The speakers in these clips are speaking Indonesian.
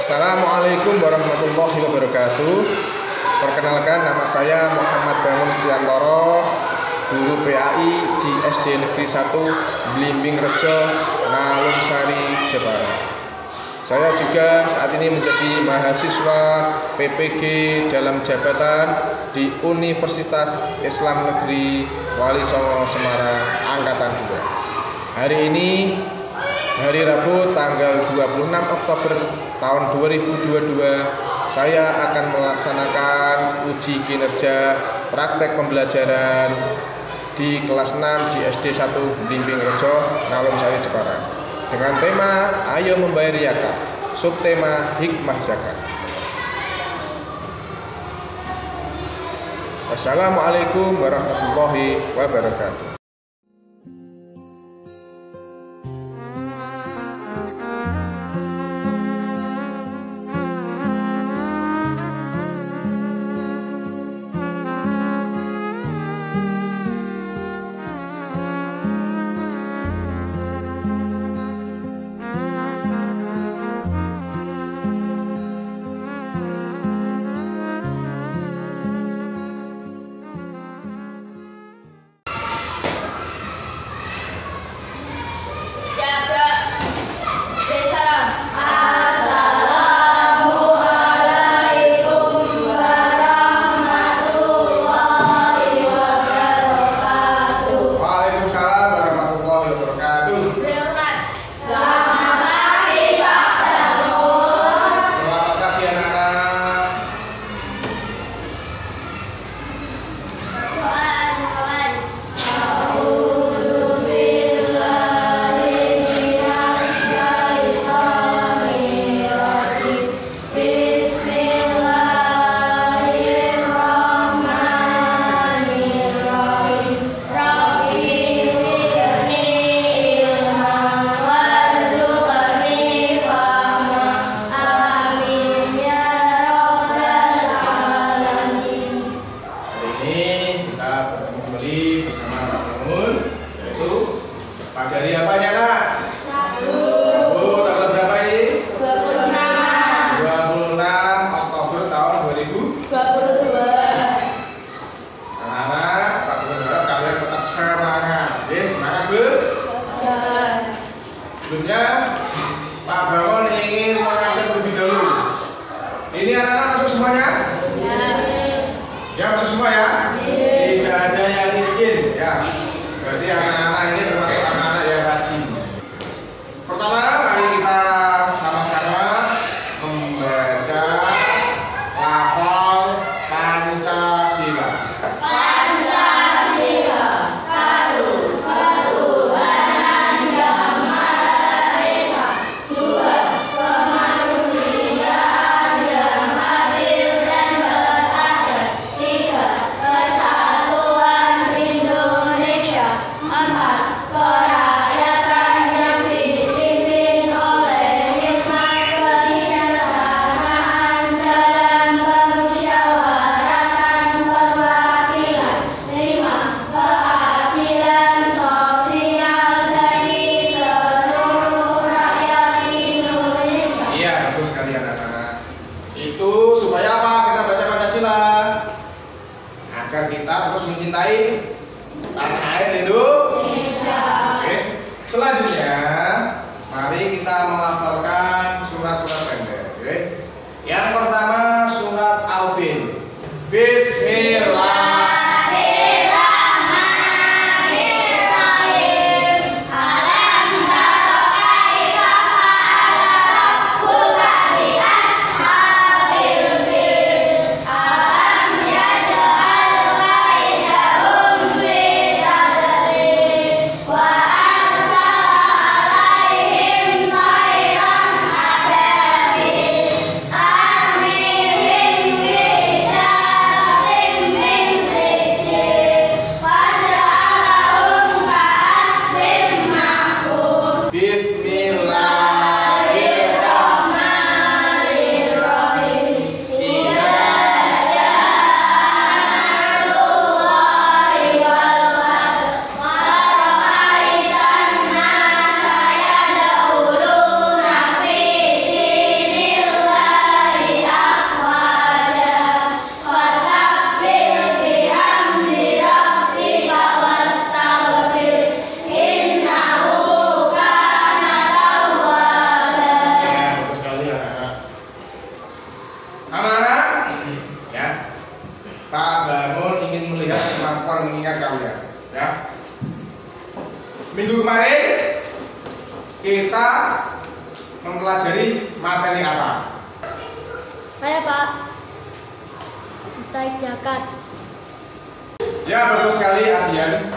Assalamualaikum warahmatullahi wabarakatuh. Perkenalkan, nama saya Muhammad Bangun Setiantoro, guru PAI di SD Negeri 1 Blimbing Rejo, Nalungsari, Jepara. Saya juga saat ini menjadi mahasiswa PPG dalam jabatan di Universitas Islam Negeri Wali Songo Semarang Angkatan 2. Hari ini hari Rabu tanggal 26 Oktober tahun 2022, saya akan melaksanakan uji kinerja praktek pembelajaran di kelas 6 di SD 1 Blimbing Rejo, Nalungsari, Jepara, dengan tema Ayo Membayar Zakat, subtema Hikmah Zakat. Wassalamualaikum warahmatullahi wabarakatuh. Dari apanya, Nak? Rabu, tanggal berapa ini? 26 Oktober tahun 2022. Anak-anak, Pak berharap kalian tetap semangat. Semangat, Bu. Sebelumnya, Pak Bangun ingin mengajak terlebih dahulu. Ini anak-anak masuk semuanya? Ya, masuk semua ya? Tidak ada yang izin, ya. Berarti anak-anak ini termasuk anak-anak yang rajin. Pertama, mari kita sama-sama membaca lafal Pancasila. Pancasila, satu, ketuhanan yang Maha Esa. Dua, kemanusiaan yang adil dan beradab. Tiga, kesatuan Indonesia. Empat, kerakyatan yang dipimpin oleh hikmat kebijaksanaan dalam permusyawaratan perwakilan. Lima, keadilan sosial bagi seluruh rakyat Indonesia. Iya, bagus sekali anak-anak. Itu supaya apa kita baca Pancasila? Agar kita terus mencintai tanah air Indonesia. Oke. Selanjutnya, mari kita melafalkan surat-surat pendek. Oke. Yang pertama, surat Al-Fil. Bismillah. Minggu kemarin kita mempelajari materi apa? Saya Pak Mustahik Zakat. Ya, bagus sekali Ardian.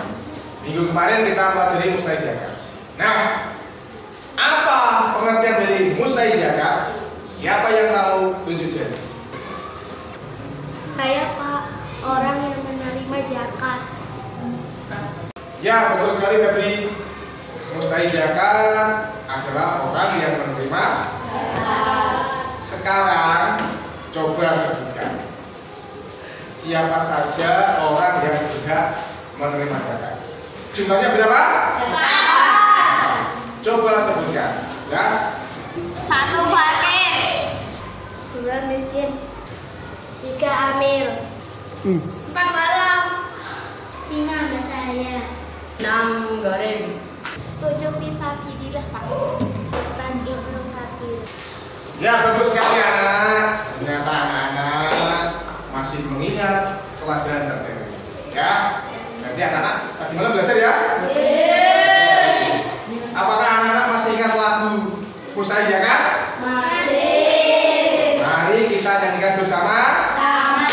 Minggu kemarin kita pelajari mustahik zakat. Nah, apa pengertian dari mustahik zakat? Siapa yang tahu? Tunjuk jari. Saya Pak, orang yang menerima zakat. Ya, bagus sekali Febri. Mustahik zakat adalah orang yang menerima. Sekarang coba sebutkan siapa saja orang yang tidak menerima zakat. Jumlahnya berapa? Coba sebutkan, ya. 1 fakir, 2 miskin, 3 amil, 4 malam, 5 saya, 6 goreng, 7 fisabilillah Pak, 8 Ibnu Sabil. Ya, bagus sekali anak-anak. Ternyata anak-anak masih mengingat pelajaran tertentu. Ya, nanti anak-anak tadi malam belajar ya. Apakah anak-anak masih ingat lagu mustahik zakat? Masih. Mari kita nyanyikan bersama. Sama.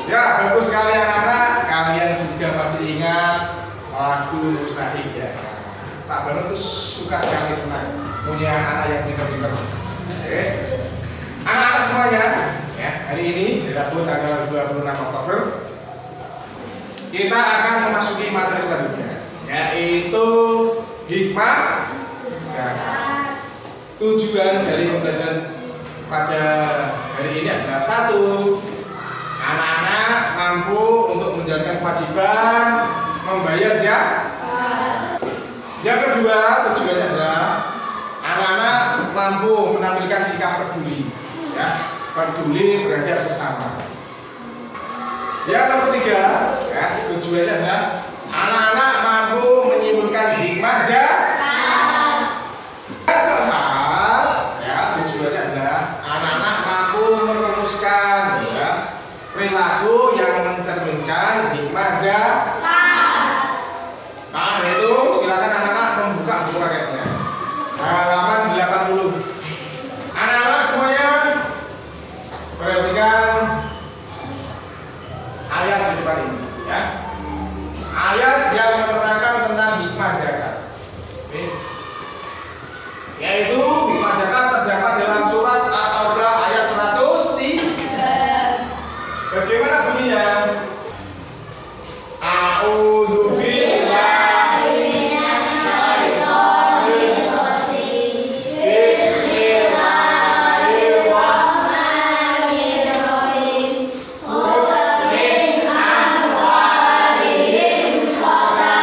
Ya. Bagus sekali anak-anak, kalian juga masih ingat lagu mustahik zakat. Pak Baru tuh suka sekali senang punya anak-anak yang pintar-pintar. Oke, anak-anak semuanya, ya, hari ini di Rabu tanggal 26 Oktober kita akan memasuki materi selanjutnya, yaitu hikmah zakat. Tujuan dari pembelajaran pada hari ini adalah 1. Anak-anak mampu untuk menjalankan kewajiban membayar zakat. Yang kedua, tujuannya adalah anak-anak mampu menampilkan sikap peduli, ya, peduli terhadap sesama. Yang ketiga, ya, tujuannya adalah anak-anak mampu menyimpulkan hikmah zakat. Yang keempat, ya, tujuannya adalah anak-anak mampu merumuskan, ya, perilaku yang mencerminkan hikmah zakat. Nah, itu silakan anak-anak membuka buku paketnya. Halaman 80. Anak-anak semuanya perhatikan ayat di depan ini, ya. Ayat yang menerangkan tentang hikmah zakat. Oke. Yaitu hikmah zakat terdapat dalam surat At-Taubah ayat 103. Bagaimana bunyinya? A'udzu billahi minasyaitonir rajim. Bismillahirrahmanirrahim. Min amwalihim shadaqah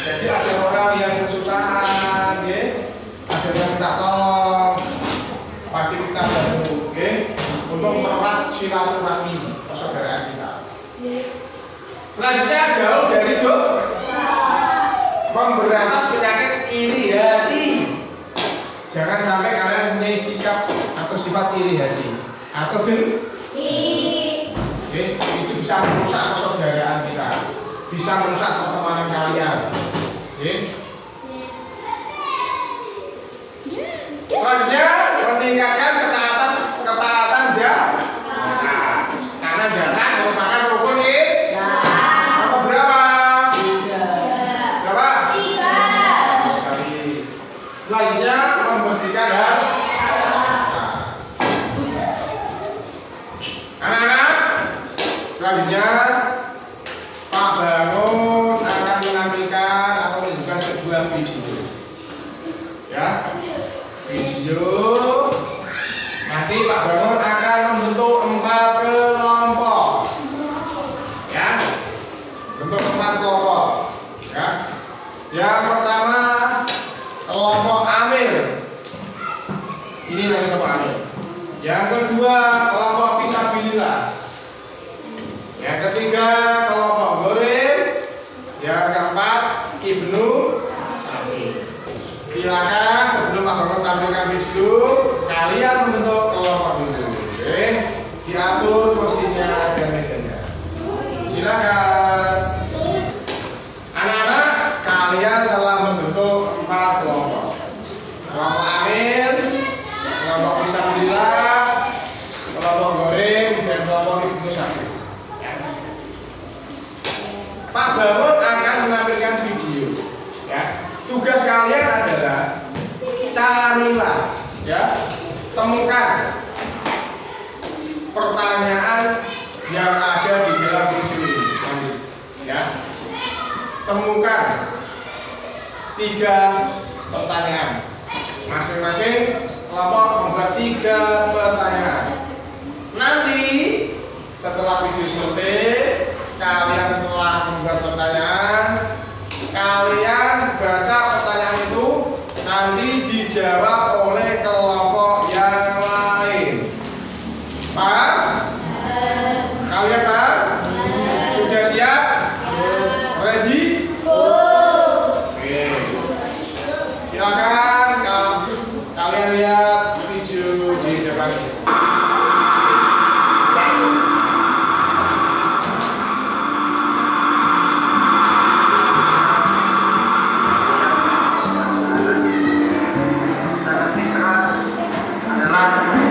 Jadi ada orang yang kesusahan, ada yang minta tolong, wajib kita bantu, untuk merawat silaturahmi persaudaraan kita. Selanjutnya jauh dari memberantas penyakit iri hati. Jangan sampai kalian punya sikap atau sifat iri hati atau itu bisa merusak persaudaraan kita, bisa merusak pertemanan kalian. Selanjutnya meningkatkan ketaatan jamaah. Karena jamaah merupakan rukun Islam. Nomor berapa? 3. Berapa? 3. Sekali. Selanjutnya membersihkan hati. Anak-anak, selanjutnya Pak Bangun akan menampilkan atau menunjukkan sebuah video. Ya, video. Nanti Pak Bangun akan membentuk 4 kelompok. Ya, bentuk 4 kelompok. Ya, yang pertama kelompok Amir. Ini dari kelompok Amir. Yang kedua kelompok Fisabilillah. Yang ketiga kelompok Goril. Yang keempat Ibnu Amir. Silakan sebelum Pak Bangun tampilkan video, kalian membentuk kelompok dulu. Diatur kursinya dan mejanya. Silakan. Anak-anak, kalian telah membentuk 4 kelompok. Kelompok Amir, kelompok Fisabilillah, kelompok Goril, dan kelompok Ibnu Amir. Pak Bangun akan menampilkan video. Ya, tugas kalian adalah carilah, temukan pertanyaan yang ada di dalam video ini. Ya, temukan 3 pertanyaan. Masing-masing kelompok membuat 3 pertanyaan. Nanti setelah video selesai, kalian telah membuat pertanyaan, kalian baca pertanyaan itu, nanti dijawab oleh kelompok yang lain. Paham? Kalian paham? Sudah siap? Ready? Oke. Silakan kalian lihat video di depan.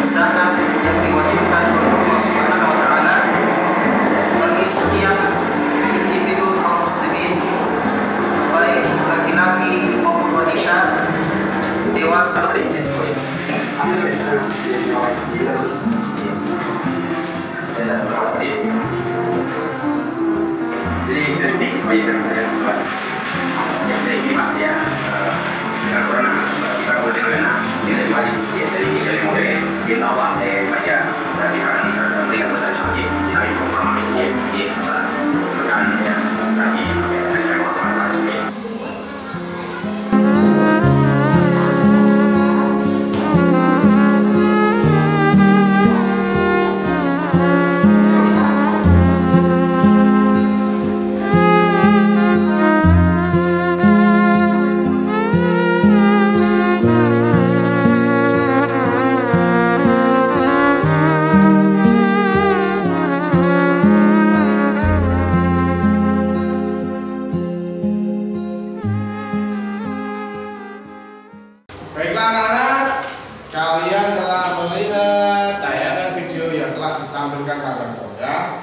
Zakat yang diwajibkan oleh Allah Subhanahu wa taala bagi setiap individu kaum muslimin, baik laki-laki maupun wanita, dewasa. Baiklah anak-anak, kalian telah melihat tayangan video yang telah ditampilkan Pak Bangun, ya.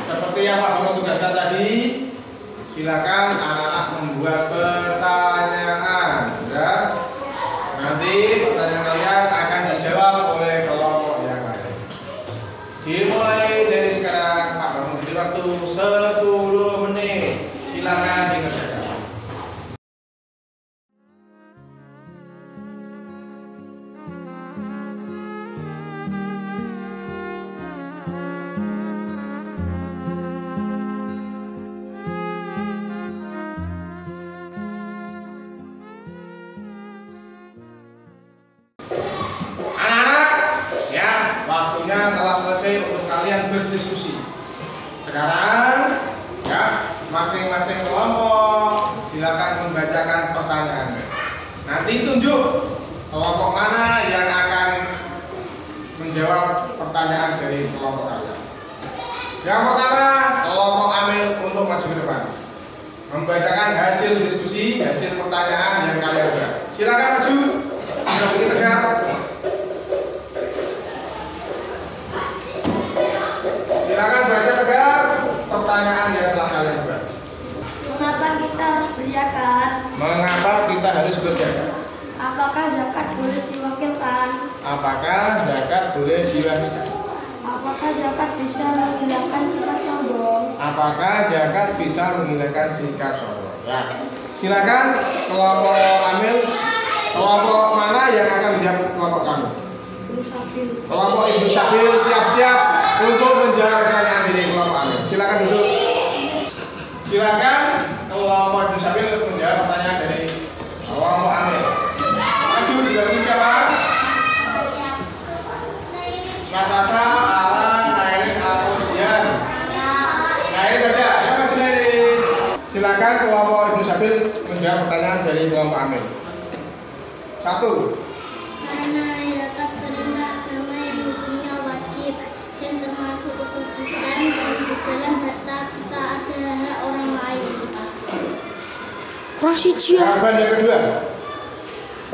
Seperti yang Pak Bangun tugaskan tadi, silakan anak-anak membuat pertanyaan, ya. Nanti pertanyaan kalian akan dijawab oleh kelompok yang lain. Dimulai dari sekarang, Pak Bangun beri waktu 10 menit. Silakan dikerjakan. selesai untuk kalian berdiskusi. Sekarang ya, masing-masing kelompok silakan membacakan pertanyaan. Nanti tunjuk kelompok mana yang akan menjawab pertanyaan dari kelompok kalian. Yang pertama, kelompok Amil untuk maju ke depan, membacakan hasil diskusi, hasil pertanyaan yang kalian buat. Silakan maju, berdiri tegak. Silakan baca tegak pertanyaan yang telah kalian buat. Mengapa kita harus berzakat? Mengapa kita harus berzakat? Apakah zakat boleh diwakilkan? Apakah zakat boleh diwakilkan? Apakah zakat bisa menghilangkan sifat sombong? Apakah zakat bisa menghilangkan sikap sombong? Ya. Silakan kelompok Amil, kelompok mana yang akan menjawab kelompok kamu? Kelompok Ibu Sabil siap-siap untuk menjawab pertanyaan dari kelompok Amil. Silakan duduk. Silakan kelompok Ibu Sabil menjawab pertanyaan dari kelompok Amil. Maju dibantu siapa? Natasha, Alan, Nairis, atau Dian? Nairis saja. Ya, maju Nairis. Silakan kelompok Ibu Sabil menjawab pertanyaan dari kelompok Amil. 1. Karena zakat perintah agama yang hukumnya wajib dan termasuk rukun Islam dan di dalam harta kita ada hak orang lain. Jawaban yang kedua.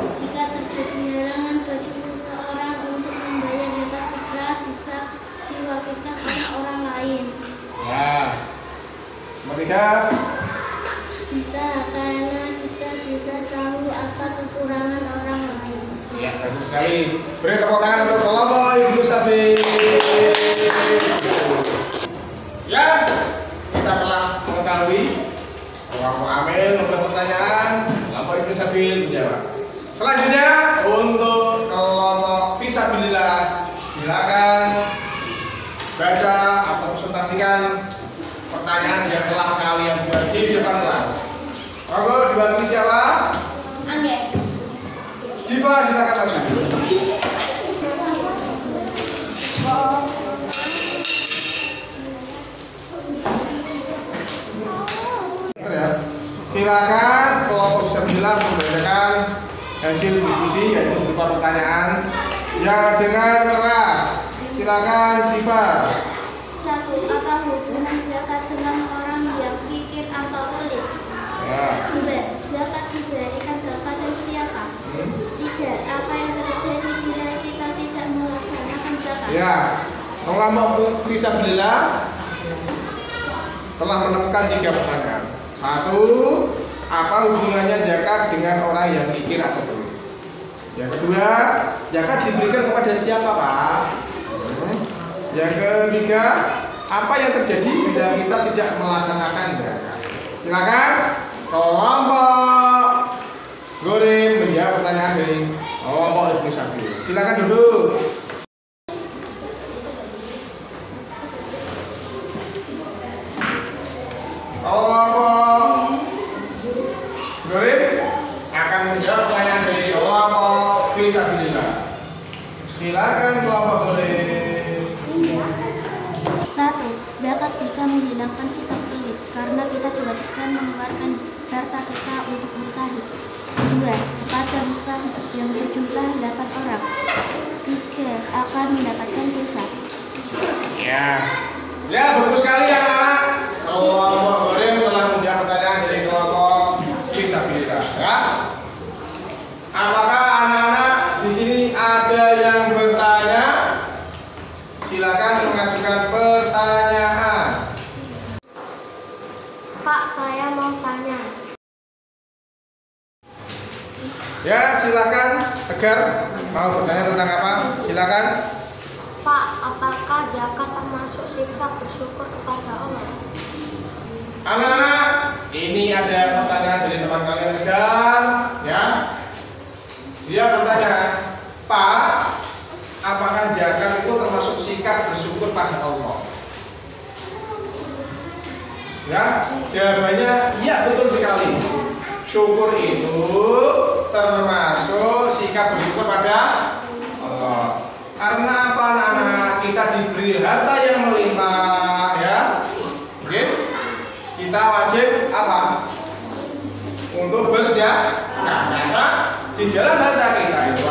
Jika terjadi halangan bagi seseorang untuk membayar zakat fitrah bisa diwakilkan oleh orang lain. Ya. Nomor 3. Bisa karena kita bisa tahu apa kekurangan orang lain. Ya, bagus sekali. Beri tepuk tangan untuk kelompok Ibu Sabil. Ya, kita telah mengetahui kelompok Amil membuat pertanyaan, kelompok Ibu Sabil menjawab. Selanjutnya untuk kelompok Fisabilillah, silakan baca atau presentasikan pertanyaan yang telah kalian buat di depan kelas. Monggo dibantu siapa? Angge. Diva, silakan maju. Ya. Silakan kelompok 9 membacakan hasil diskusi yaitu berupa pertanyaan ya dengan keras. Silakan Diva. 1. Apa hubungan zakat dengan orang yang kikir atau pelit? Ya. 2. Zakat diberikan kepada siapa? 3. Apa yang terjadi bila kita tidak melaksanakan zakat? Ya. Kelompok Fisabilillah telah menemukan 3 pertanyaan. 1. Apa hubungannya zakat dengan orang yang kikir atau pelit? Yang kedua, zakat diberikan kepada siapa, Pak? Yang ketiga, apa yang terjadi bila kita tidak melaksanakan zakat? Silakan kelompok Goreng menjawab pertanyaan dari kelompok Ibu Sabil. Silakan duduk. Kelompok Goreng akan menjawab pertanyaan dari kelompok Fisabilillah. Silakan kelompok Goreng. 1. Zakat bisa menghilangkan sifat pelit karena kita diwajibkan mengeluarkan harta kita untuk mustahik. 2. Kepada mustahik yang berjumlah 8 orang. 3. Akan mendapatkan dosa. Ya, ya bagus sekali anak-anak. Kelompok Goreng telah menjawab pertanyaan dari kelompok Fisabilillah. Ya. Apakah anak-anak di sini ada yang bertanya? Silakan mengajukan pertanyaan. Pak, saya mau tanya. Ya, silakan Tegar mau bertanya tentang apa? Silakan. Pak, apakah zakat termasuk sikap bersyukur kepada Allah? Anak-anak, ini ada pertanyaan dari teman kalian Tegar, ya. Dia bertanya, Pak, apakah zakat itu termasuk sikap bersyukur pada Allah? Ya, jawabannya iya, betul sekali. Syukur itu termasuk sikap bersyukur pada Allah. Karena apa anak-anak? Kita kita diberi harta yang melimpah, ya, oke, kita wajib apa? Untuk berzakat. Karena di dalam harta kita itu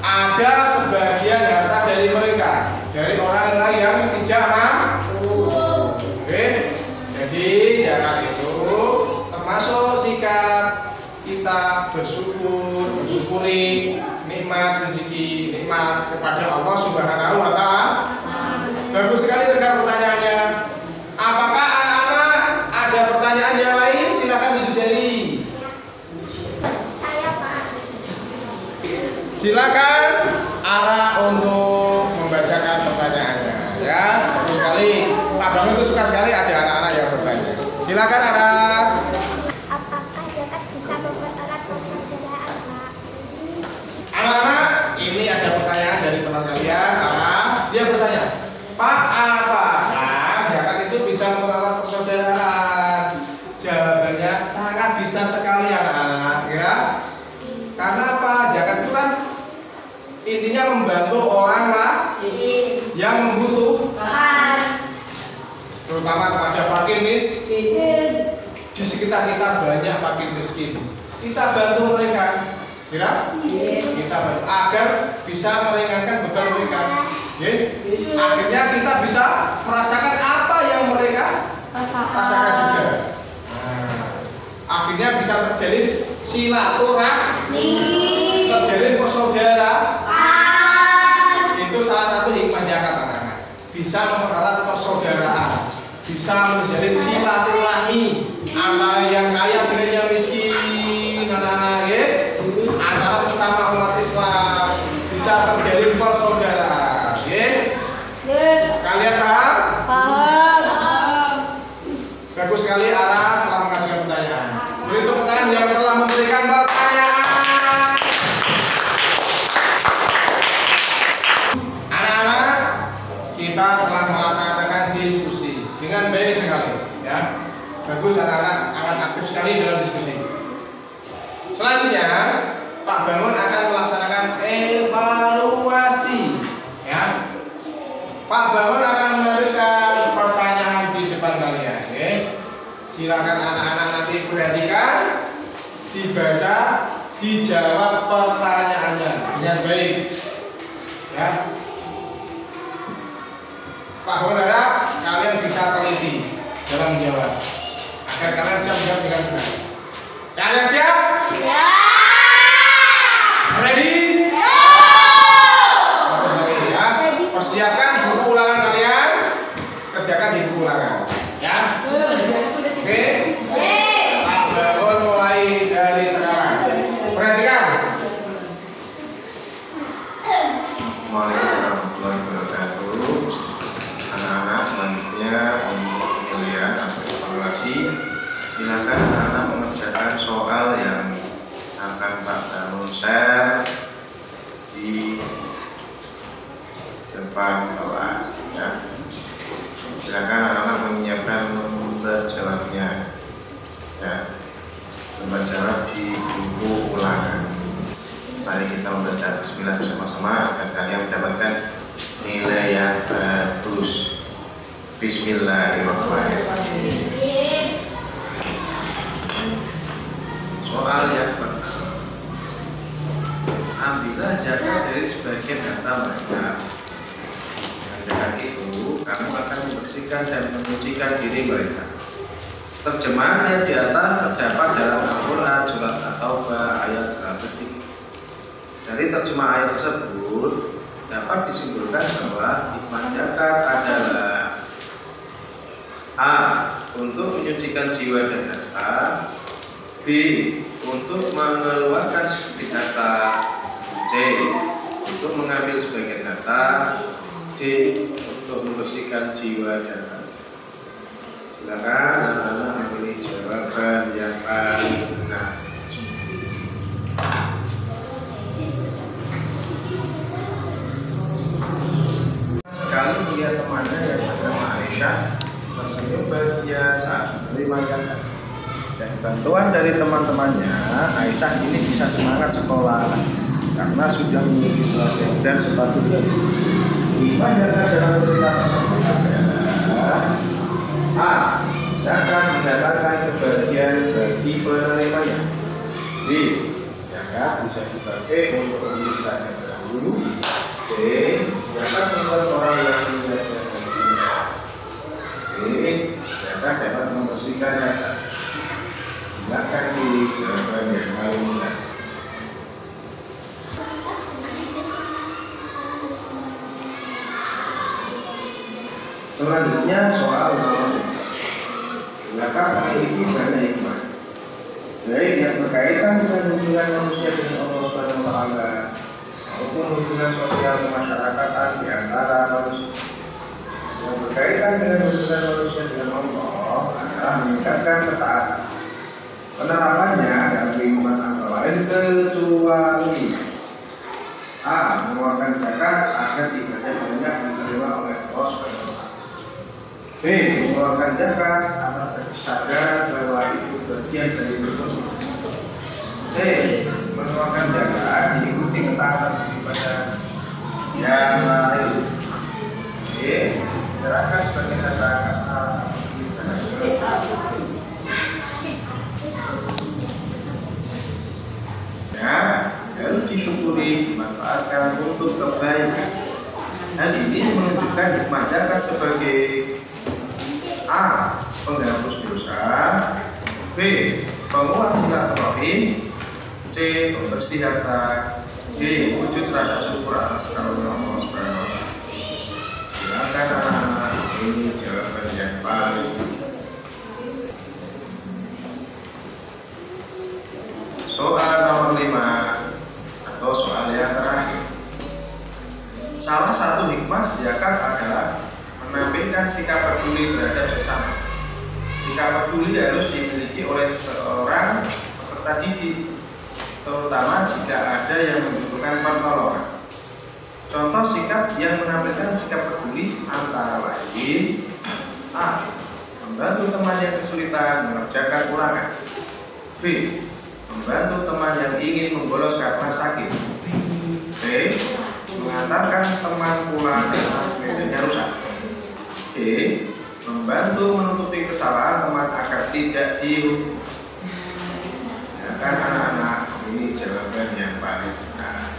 ada sebagian harta dari mereka, dari orang lain yang tidak mampu. Oke, jadi zakat itu termasuk sikap kita bersyukuri nikmat rezeki, nikmat kepada Allah Subhanahu wa Ta'ala. Bagus sekali tegak pertanyaannya. Apakah anak-anak ada pertanyaan yang lain? Silakan dijari. Silakan anak untuk membacakan pertanyaannya, ya. Bagus sekali. Pak Bang itu suka sekali ada anak-anak yang bertanya. Silakan anak. Apakah zakat bisa mempererat persaudaraan, Pak? Anak-anak, ini ada pertanyaan dari teman kalian. Dia bertanya, Pak, apakah zakat itu bisa mempererat persaudaraan? Jawabannya sangat bisa sekali anak-anak, ya. Karena apa? Zakat itu kan intinya membantu orang yang membutuhkan, terutama kepada fakir miskin. Di sekitar kita banyak fakir miskin. Kita bantu mereka, ya? Kita bantu agar bisa meringankan beban mereka. Akhirnya kita bisa merasakan apa yang mereka rasakan juga. Akhirnya bisa terjalin silaturahmi, terjalin persaudaraan. Itu salah satu hikmah zakat anak-anak. Bisa mempererat persaudaraan, bisa menjalin silaturahmi antara yang kaya dengan yang miskin, anak-anak, ya? Antara sesama umat Islam bisa terjalin persaudaraan, ya? Kalian paham? Paham. Bagus sekali anak telah mengajukan pertanyaan. Beri tepuk tangan yang telah memberikan pertanyaan. Anak-anak, kita telah melaksanakan diskusi dengan baik sekali, ya. Bagus anak-anak, sangat aktif sekali dalam diskusi. Selanjutnya, Pak Bangun akan melaksanakan evaluasi, ya. Pak Bangun akan memberikan pertanyaan di depan kalian, ya. Silakan anak-anak nanti perhatikan, dibaca, dijawab pertanyaannya dengan baik, ya. Pak Bangun harap kalian bisa teliti dalam menjawab agar kalian bisa menjawab dengan benar. Kalian siap? Ya. Ready? Bagus sekali, ya. Persiapkan buku ulangan kalian, kerjakan di buku ulangan, ya. Oke. Pak Bangun mulai dari sekarang. Perhatikan. Assalamualaikum warahmatullahi wabarakatuh. Anak-anak, selanjutnya untuk penilaian atau evaluasi, silakan anak mengerjakan soal yang akan Pak Bangun share di depan kelas, ya. Silakan anak-anak menyiapkan lembar jawabnya, ya. Lembar jawab di buku ulangan. Mari kita membaca bismillah bersama-sama agar kalian mendapatkan nilai yang bagus. Bismillahirrahmanirrahim. Soal yang pertama, ambillah zakat dari sebagian harta mereka. Zakat itu karena akan membersihkan dan menyucikan diri mereka. Terjemahan yang di atas terdapat dalam Al-Quran surat At-Taubah ayat 103. Dari terjemah ayat tersebut dapat disimpulkan bahwa hikmah zakat adalah A. Untuk menyucikan jiwa dan harta, B. Untuk mengeluarkan sedikit harta, C. Untuk mengambil sebagian harta, D. Untuk membersihkan jiwa dan harta. Silakan anak-anak memilih jawaban yang paling benar. Sekali melihat temannya yang bernama Aisyah tersenyum bahagia saat menerima zakat. Dan bantuan dari teman-temannya, Aisyah ini bisa semangat sekolah karena sudah memiliki seragam dan sepatu baru. Hikmah zakat dalam cerita tersebut adalah A. Zakat mendatangkan kebahagiaan bagi penerimanya. B. Zakat bisa dipakai untuk urusan yang terdahulu. C. Zakat membuat orang yang menjaga dirinya. D. Zakat dapat membersihkan harta. Silakan pilih jawaban yang paling benar. Selanjutnya soal nomor 5. Zakat memiliki banyak hikmah, baik yang berkaitan dengan hubungan manusia dengan Allah Subhanahu wa Ta'ala maupun hubungan sosial kemasyarakatan di antara manusia. Yang berkaitan dengan hubungan manusia dengan Allah adalah meningkatkan ketaatan. Penerapannya dalam lingkungan antara lain kecuali A. Mengeluarkan zakat agar ibadah banyak diterima oleh Allah Subhanahu wa Ta'ala. B. Mengeluarkan zakat atas kesadaran bahwa itu bagian dari berdoa. C. Mengeluarkan zakat diikuti ketaatan ibadah yang lain. D. Menyerahkan sebagai kata-kata seperti harus disyukuri, dimanfaatkan untuk kebaikan. Hal ini menunjukkan hikmah zakat sebagai A. Penghapus dosa, B. Penguat silaturahim, C. Pembersih harta, D. Wujud rasa syukur atas karunia Allah Subhanahu wa Ta'ala. Silakan anak-anak, ini jawaban yang paling soal nomor 5 atau soal yang terakhir. Salah satu hikmah zakat adalah menampilkan sikap peduli terhadap sesama. Sikap peduli harus dimiliki oleh seorang peserta didik, terutama jika ada yang membutuhkan pertolongan. Contoh sikap yang menampilkan sikap peduli antara lain: A. Membantu teman yang kesulitan mengerjakan ulangan. B. Membantu teman yang ingin membolos karena sakit. C. Mengantarkan teman pulang karena sepedanya rusak. D. Membantu menutupi kesalahan teman agar tidak dihukum. Ya kan anak-anak, ini jawaban yang paling benar.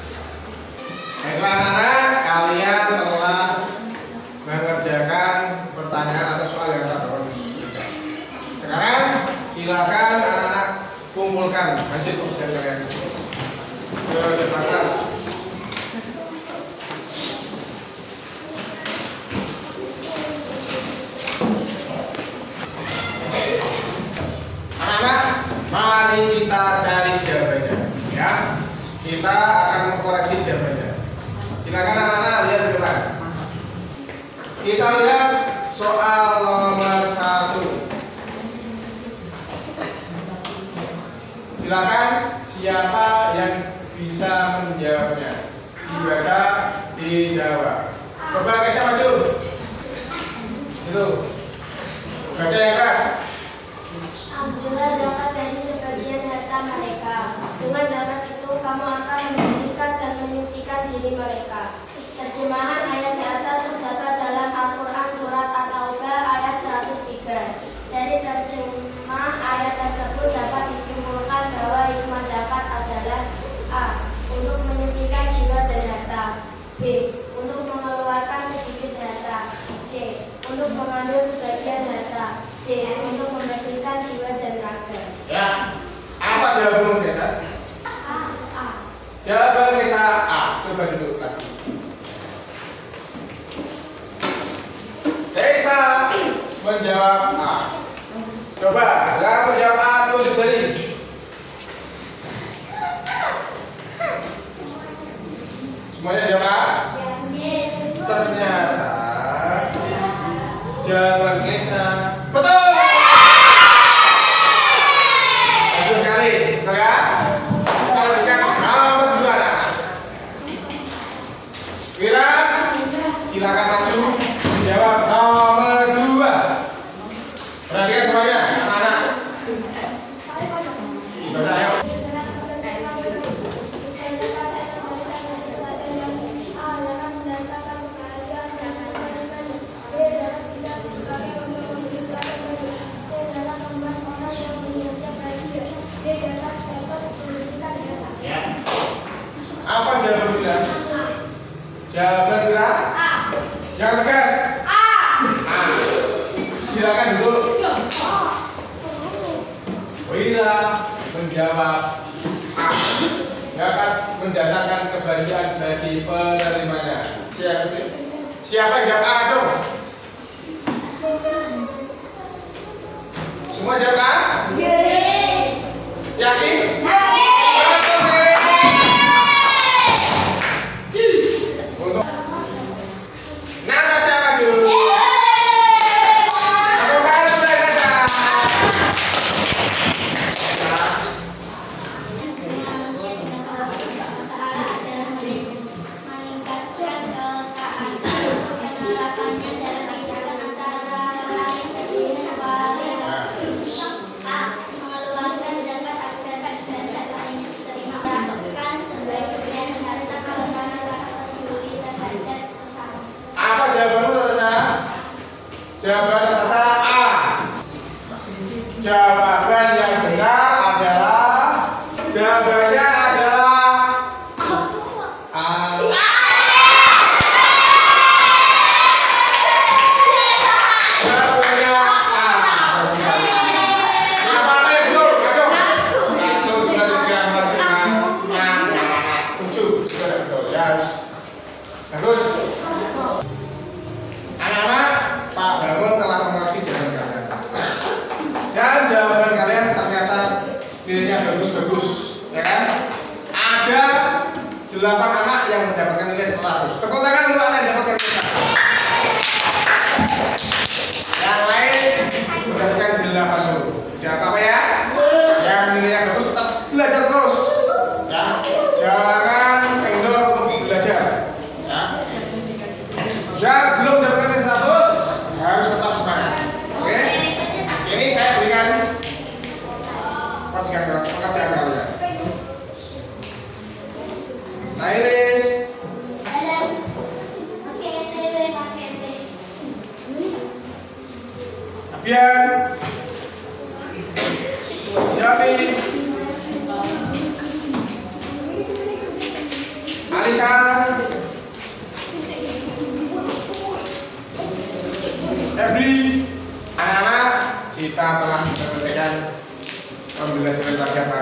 Baiklah anak-anak, kalian telah mengerjakan pertanyaan atau soal yang tadi. Sekarang silakan anak-anak kumpulkan hasil pekerjaan kalian ke depan kelas. Anak-anak, mari kita cari jawabannya, ya. Kita akan mengkoreksi jawabannya. Silakan anak-anak lihat ke depan. Kita lihat soal nomor 1. Silakan siapa yang bisa menjawabnya. Dibaca, dijawab. Coba guys maju. Itu. Baca ya guys. Ambillah zakat dari sebagian harta mereka. Dengan zakat itu kamu akan membersihkan dan menyucikan diri mereka. Terjemahan ayat di atas terdapat dalam Al-Quran Surat At-Taubah ayat 103. Dari terjemah ayat tersebut dapat disimpulkan bahwa hikmah zakat adalah A. Untuk menyisihkan jiwa dan harta, B. Untuk mengeluarkan sedikit harta, C. Untuk mengambil sebagian harta, D. Untuk membersihkan jiwa dan raga. Ya. Apa jawabanmu Desa? A. Jawaban Desa A. Coba duduk lagi. Desa menjawab A. Coba, yang menjawab A tunjuk jari. Semuanya jawab A? Ternyata jawaban Desa betul. Bagus sekali, betul ya? Kita lanjutkan nomor 2 anak. Wira, silakan maju menjawab nomor 2. Perhatikan semuanya, anak-anak. Jawaban kira? A. Yang tegas? A. Silakan dulu. Wira menjawab A. Dapat mendatangkan kebahagiaan bagi penerimanya. Siapa yang jawab A? Coba. Semua jawab A? Yakin? Natasha maju. Apa jawabanmu, Natasha? Jawaban Natasha A. Jawaban yang benar adalah jawabannya adalah A. Jawabannya A. Berapa nih, Bro? Ayo. 1, 2, 3, 4, 5, 6, 7. Betul, ya. Bagus. Anak-anak, Pak Bangun telah mengoreksi jawaban kalian. Dan jawaban kalian ternyata nilainya bagus-bagus, ya kan? Ada 8 anak yang mendapatkan nilai 100. Tepuk tangan untuk anak yang mendapatkan nilai 100. Yang lain mendapatkan 80. Tidak apa-apa ya? Yang nilainya bagus tetap belajar terus. Ya, jangan kendor untuk belajar. Ya. Yang belum mendapatkan nilai 100 harus tetap semangat. Oke? Ini saya berikan pekerjaan kalian. Nailis, Abian, Yami, Alisa, Ebli. Anak-anak, kita telah menyelesaikan pembelajaran pada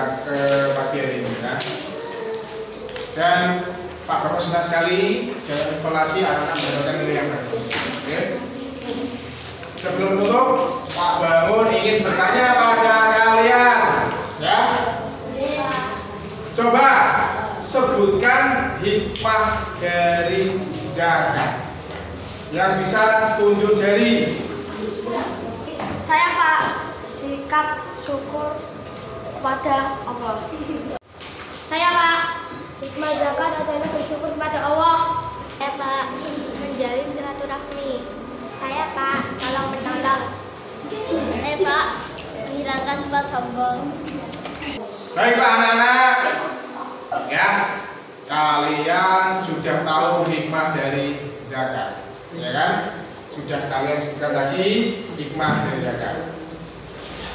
pagi hari ini, ya. Dan Pak Bapak senang sekali dalam evaluasi anak-anak mendapatkan nilai yang bagus. Oke. Sebelum tutup, Pak Bangun ingin bertanya pada kalian, ya. Coba sebutkan hikmah dari zakat. Yang bisa tunjuk jari. Saya Pak, sikap syukur kepada Allah. Saya Pak, hikmah zakat adalah bersyukur kepada Allah. Saya Pak, menjalin silaturahmi. Saya Pak, tolong menolong. Saya Pak, menghilangkan sifat sombong. Baiklah anak-anak, ya, kalian sudah tahu hikmah dari zakat, ya kan? Sudah kalian sebutkan tadi hikmah dari zakat.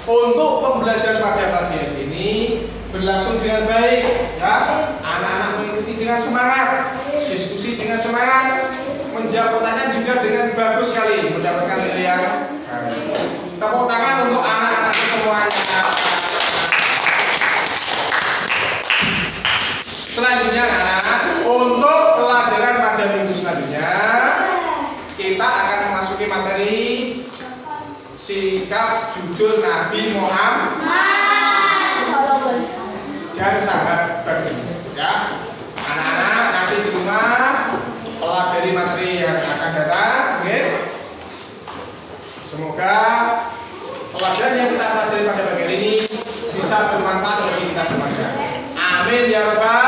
Untuk pembelajaran pada pagi hari ini berlangsung dengan baik, ya. Anak-anak mengikuti dengan semangat, diskusi dengan semangat, menjawab pertanyaan juga dengan bagus sekali, mendapatkan nilai yang baik. Tepuk tangan untuk anak-anak semuanya. Selanjutnya anak, untuk pelajaran pada minggu selanjutnya kita akan memasuki materi sikap jujur Nabi Muhammad dan sahabat baginda. Ya, anak-anak nanti di rumah pelajari materi yang akan datang. Oke? Semoga pelajaran yang kita pelajari pada pagi hari ini bisa bermanfaat bagi kita semuanya. Amin ya rabbal